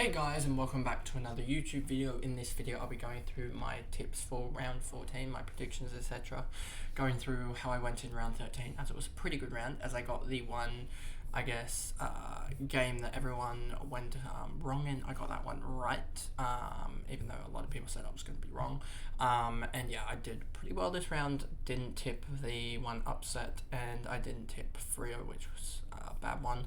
Hey guys, and welcome back to another YouTube video. In this video I'll be going through my tips for round 14, my predictions, etc. Going through how I went in round 13, as it was a pretty good round, as I got the one, game that everyone went wrong in. I got that one right, even though a lot of people said I was going to be wrong. And yeah, I did pretty well this round. Didn't tip the one upset, and I didn't tip Frio, which was a bad one.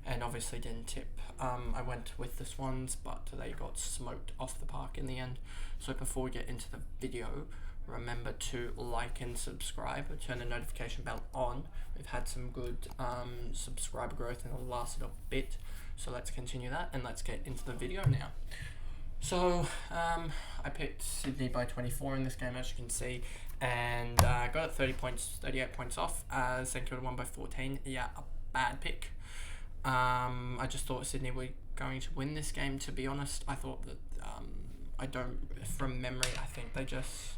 And obviously didn't tip. I went with the Swans, but they got smoked off the park in the end. So before we get into the video, remember to like and subscribe, turn the notification bell on. We've had some good subscriber growth in the last little bit, so let's continue that and let's get into the video now. So I picked Sydney by 24 in this game, as you can see, and got it 38 points off. St Kilda won by 14. Yeah, a bad pick. I just thought Sydney were going to win this game, to be honest. I thought that, from memory, I think they just,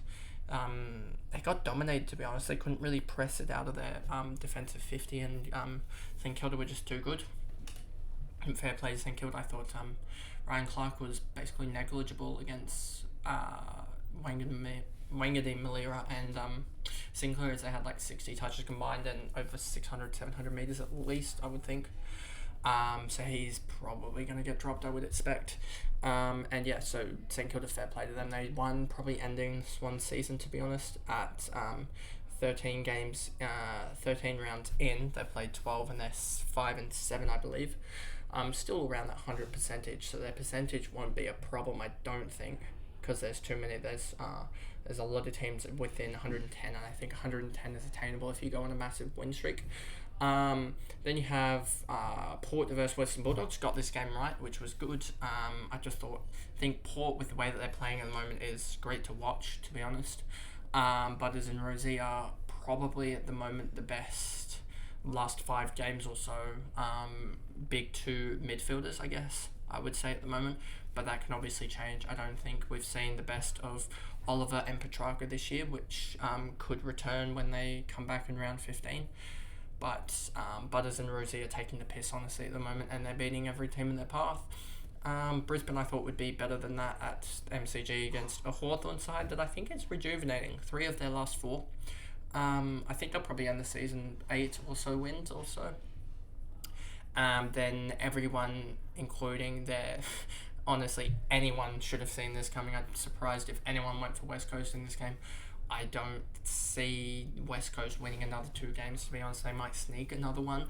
they got dominated, to be honest. They couldn't really press it out of their defensive 50, and St Kilda were just too good. And fair play to St Kilda. I thought Ryan Clark was basically negligible against Wangadi Malira and Sinclair, as they had like 60 touches combined and over 600-700 metres at least, I would think. So he's probably going to get dropped, I would expect. And yeah, so St Kilda, fair play to them. They won, probably ending Swan season, to be honest, at 13 games, 13 rounds in. They played 12 and they're 5-7, I believe. Still around that 100 percentage, so their percentage won't be a problem, I don't think, because there's too many. There's a lot of teams within 110, and I think 110 is attainable if you go on a massive win streak. Then you have Port versus Western Bulldogs. Got this game right, which was good. I think Port, with the way that they're playing at the moment, is great to watch, to be honest. Butters and Rosie are probably at the moment the best last 5 games or so. Big two midfielders, I guess, I would say at the moment, but that can obviously change. I don't think we've seen the best of Oliver and Petrarca this year, which could return when they come back in round 15. But Butters and Rosie are taking the piss, honestly, at the moment, and they're beating every team in their path. Brisbane, I thought, would be better than that at MCG against a Hawthorn side that I think is rejuvenating. 3 of their last 4. I think they'll probably end the season 8 or so wins also. Then everyone, including their... Honestly, anyone should have seen this coming. I'm surprised if anyone went for West Coast in this game. I don't see West Coast winning another 2 games, to be honest. They might sneak another one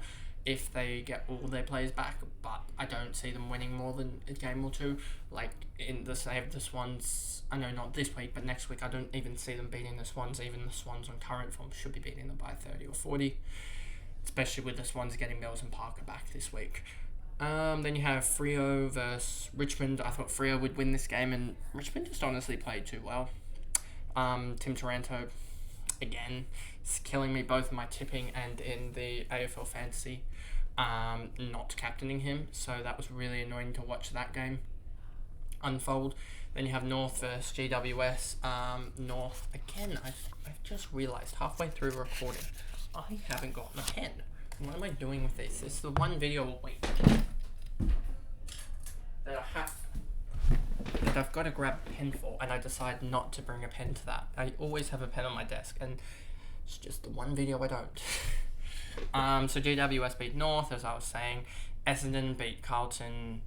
if they get all their players back, but I don't see them winning more than a game or 2. Like, in the save the Swans, I know not this week, but next week, I don't even see them beating the Swans. Even the Swans on current form should be beating them by 30 or 40, especially with the Swans getting Mills and Parker back this week. Then you have Freo versus Richmond. I thought Freo would win this game, and Richmond just honestly played too well. Tim Taranto, again, is killing me both in my tipping and in the AFL fantasy, not captaining him, so that was really annoying to watch that game unfold. Then you have North versus GWS. North, again, I've just realised halfway through recording, I haven't gotten a pen. What am I doing with this? This is the one video a week that I've got to grab a pen for, and I decide not to bring a pen to that. I always have a pen on my desk, and it's just the one video I don't. So GWS beat North, as I was saying. Essendon beat Carlton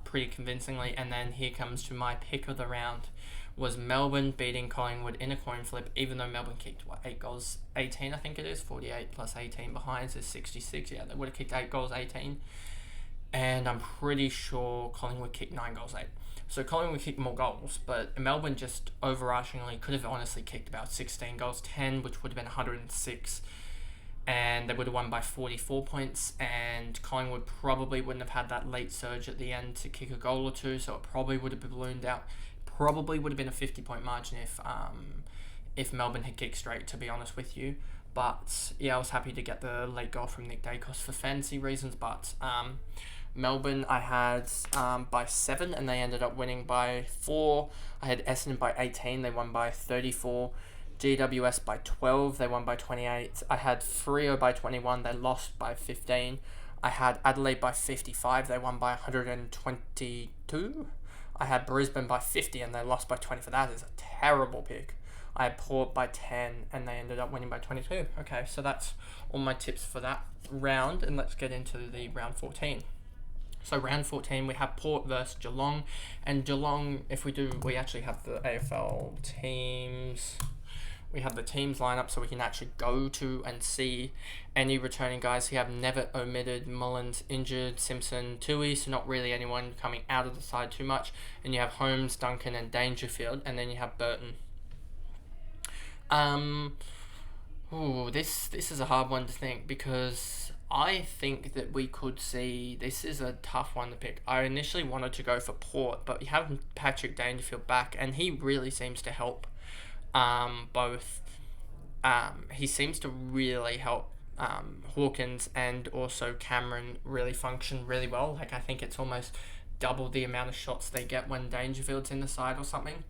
pretty convincingly, and then here comes to my pick of the round, was Melbourne beating Collingwood in a coin flip, even though Melbourne kicked, 8 goals, 18 I think it is, 48 plus 18 behind, so 66, yeah, they would have kicked 8 goals, 18, and I'm pretty sure Collingwood kicked 9 goals, 8. So Collingwood kicked more goals, but Melbourne just overarchingly could have honestly kicked about 16 goals, 10, which would have been 106, and they would have won by 44 points, and Collingwood probably wouldn't have had that late surge at the end to kick a goal or 2, so it probably would have ballooned out. Probably would have been a 50-point margin if Melbourne had kicked straight, to be honest with you. But yeah, I was happy to get the late goal from Nick Dacos for fantasy reasons. But Melbourne I had by 7, and they ended up winning by 4. I had Essendon by 18, they won by 34. GWS by 12, they won by 28. I had Freo by 21, they lost by 15. I had Adelaide by 55. They won by 122. I had Brisbane by 50 and they lost by 20. For that is a terrible pick. I had Port by 10 and they ended up winning by 22. Okay, so that's all my tips for that round, and let's get into the round 14. So round 14, we have Port versus Geelong, and Geelong, we actually have the AFL teams. We have the teams line up so we can actually go to and see any returning guys. We have never omitted Mullins injured, Simpson, Tui, so not really anyone coming out of the side too much. And you have Holmes, Duncan, and Dangerfield, and then you have Burton. This is a hard one to think, because I think that we could see, this is a tough one to pick. I initially wanted to go for Port, but we have Patrick Dangerfield back, and he really seems to help both. He seems to really help Hawkins and also Cameron really function really well. Like, I think it's almost double the amount of shots they get when Dangerfield's in the side or something.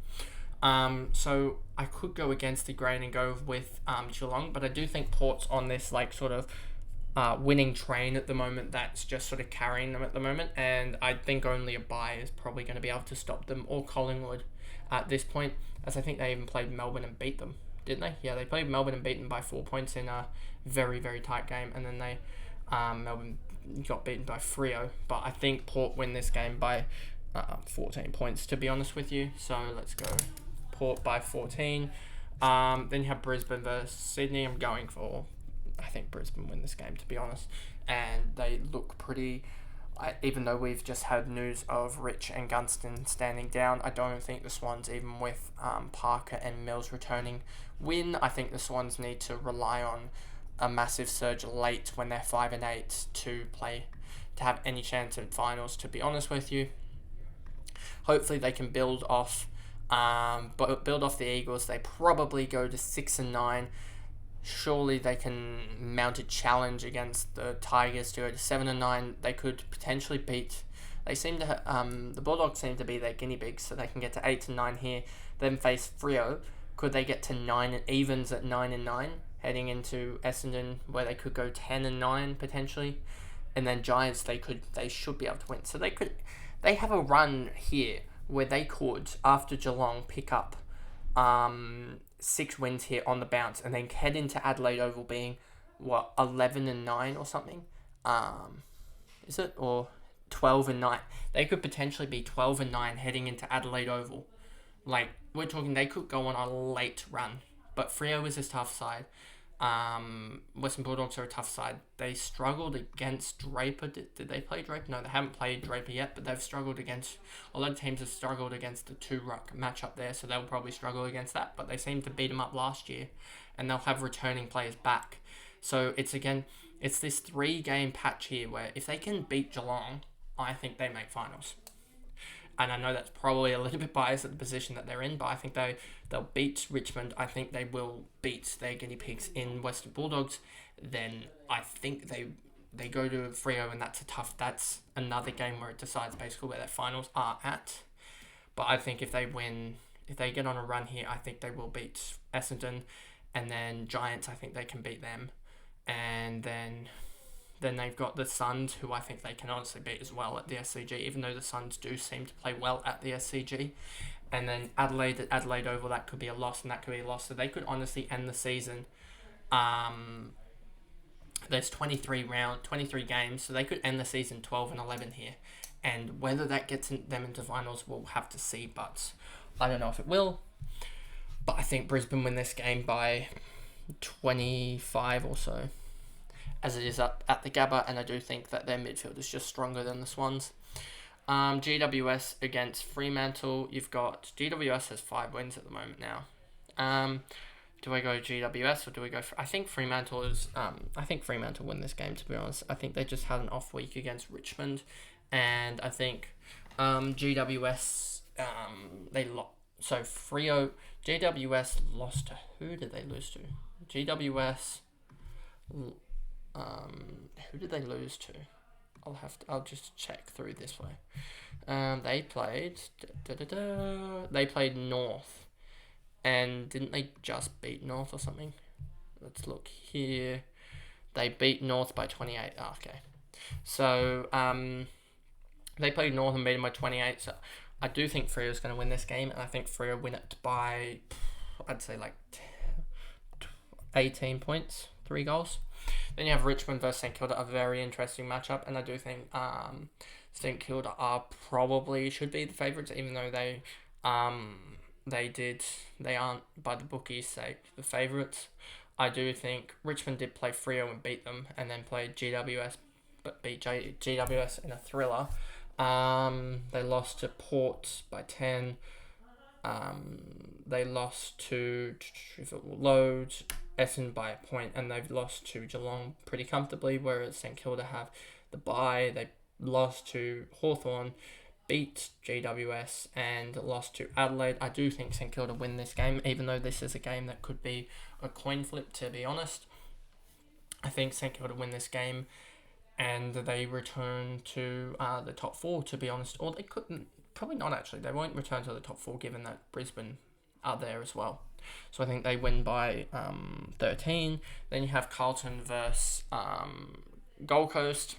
So I could go against the grain and go with Geelong, but I do think Port's on this like sort of winning train at the moment that's just sort of carrying them at the moment, and I think only a bye is probably going to be able to stop them, or Collingwood at this point, as I think they even played Melbourne and beat them, didn't they? Yeah, they played Melbourne and beat them by 4 points in a very, very tight game, and then they Melbourne got beaten by Freo, but I think Port win this game by 14 points, to be honest with you. So let's go Port by 14. Then you have Brisbane versus Sydney. I think Brisbane win this game, to be honest. And they look pretty, even though we've just had news of Rich and Gunston standing down, I don't think the Swans, even with Parker and Mills returning, win. I think the Swans need to rely on a massive surge late when they're 5-8 to have any chance in finals, to be honest with you. Hopefully they can build off the Eagles. They probably go to 6-9. Surely they can mount a challenge against the Tigers to go to 7-9. They could potentially beat. The Bulldogs seem to be their guinea pigs, so they can get to 8-9 here. Then face Freo. Could they get to 9 evens at 9-9, heading into Essendon, where they could go 10-9 potentially, and then Giants they should be able to win. So they have a run here where they could, after Geelong, pick up 6 wins here on the bounce, and then head into Adelaide Oval being 11-9 or something. Is it, or 12-9? They could potentially be 12-9 heading into Adelaide Oval. Like, we're talking, they could go on a late run. But Freo is a tough side. Western Bulldogs are a tough side. They struggled against Draper. Did they play Draper? No, they haven't played Draper yet, but they've struggled against... A lot of teams have struggled against the 2-ruck matchup there, so they'll probably struggle against that. But they seem to beat them up last year, and they'll have returning players back. So it's this 3-game patch here where if they can beat Geelong, I think they make finals. And I know that's probably a little bit biased at the position that they're in, but I think they'll beat Richmond. I think they will beat their guinea pigs in Western Bulldogs. Then I think they go to Freo, and that's another game where it decides basically where their finals are at. But I think if they get on a run here, I think they will beat Essendon. And then Giants, I think they can beat them. And then they've got the Suns, who I think they can honestly beat as well at the SCG, even though the Suns do seem to play well at the SCG. And then Adelaide Oval, that could be a loss, and that could be a loss. So they could honestly end the season. There's 23 games, so they could end the season 12-11 here. And whether that gets them into finals, we'll have to see. But I don't know if it will. But I think Brisbane win this game by 25 or so, as it is up at the Gabba, and I do think that their midfield is just stronger than the Swans. GWS against Fremantle. You've got GWS has 5 wins at the moment now. Do I go GWS or do we go? I think Fremantle is. I think Fremantle win this game. To be honest, I think they just had an off week against Richmond, and I think GWS they lost. So GWS lost to who did they lose to? GWS. Who did they lose to? I'll just check through this way. They played. They played North, and didn't they just beat North or something? Let's look here. They beat North by 28. Okay. So they played North and beat them by 28. So I do think Freo's going to win this game, and I think Freo win it by, I'd say, like 18 points, 3 goals. Then you have Richmond versus St Kilda, a very interesting matchup, and I do think St Kilda should be the favourites, even though they aren't, by the bookies' sake, the favourites. I do think Richmond did play Freo and beat them, and then played GWS, but beat GWS in a thriller. They lost to Port by 10. They lost to Loads, Essendon by a point, and they've lost to Geelong pretty comfortably, whereas St Kilda have the bye. They lost to Hawthorn, beat GWS, and lost to Adelaide. I do think St Kilda win this game, even though this is a game that could be a coin flip, to be honest. I think St Kilda win this game, and they return to the top 4, to be honest. Or they couldn't, probably not actually. They won't return to the top 4, given that Brisbane are there as well. So I think they win by 13. Then you have Carlton versus Gold Coast.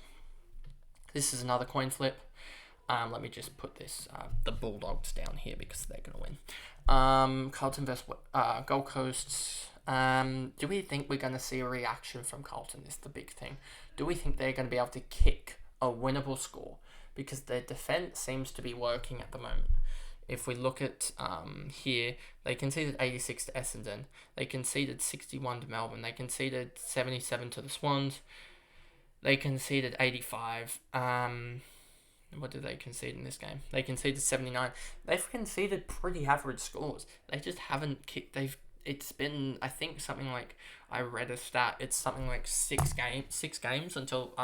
This is another coin flip. Let me just put the Bulldogs down here because they're going to win. Carlton versus Gold Coast. Do we think we're going to see a reaction from Carlton? Is the big thing. Do we think they're going to be able to kick a winnable score? Because their defence seems to be working at the moment. If we look at here, they conceded 86 to Essendon. They conceded 61 to Melbourne. They conceded 77 to the Swans. They conceded 85. What did they concede in this game? They conceded 79. They've conceded pretty average scores. They just haven't kicked. It's been, I think, something like, I read a stat. It's something like 6 games until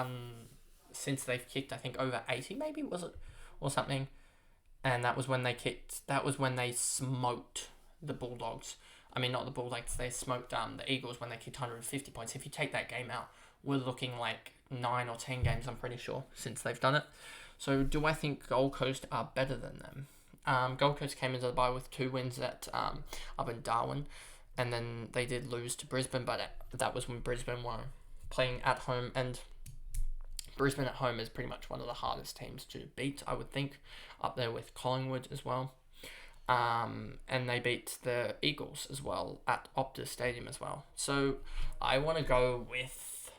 since they've kicked, I think, over 80 maybe, was it, or something. And that was when they smoked the Bulldogs. I mean, not the Bulldogs. They smoked the Eagles when they kicked 150 points. If you take that game out, we're looking like 9 or 10 games, I'm pretty sure, since they've done it. So do I think Gold Coast are better than them? Gold Coast came into the bye with 2 wins up in Darwin, and then they did lose to Brisbane, but that was when Brisbane were playing at home, and Brisbane at home is pretty much one of the hardest teams to beat, I would think, up there with Collingwood as well. And they beat the Eagles as well at Optus Stadium as well. So I want to go with,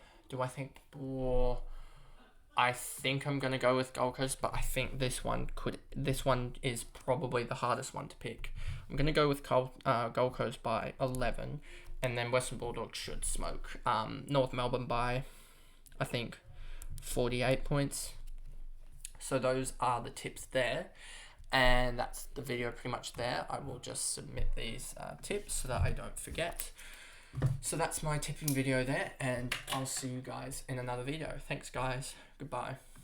I think I'm going to go with Gold Coast, but I think this one is probably the hardest one to pick. I'm going to go with Gold Coast by 11, and then Western Bulldogs should smoke North Melbourne by, I think, 48 points. So those are the tips there, and that's the video pretty much there. I will just submit these tips so that I don't forget. So that's my tipping video there, and I'll see you guys in another video. Thanks guys, goodbye.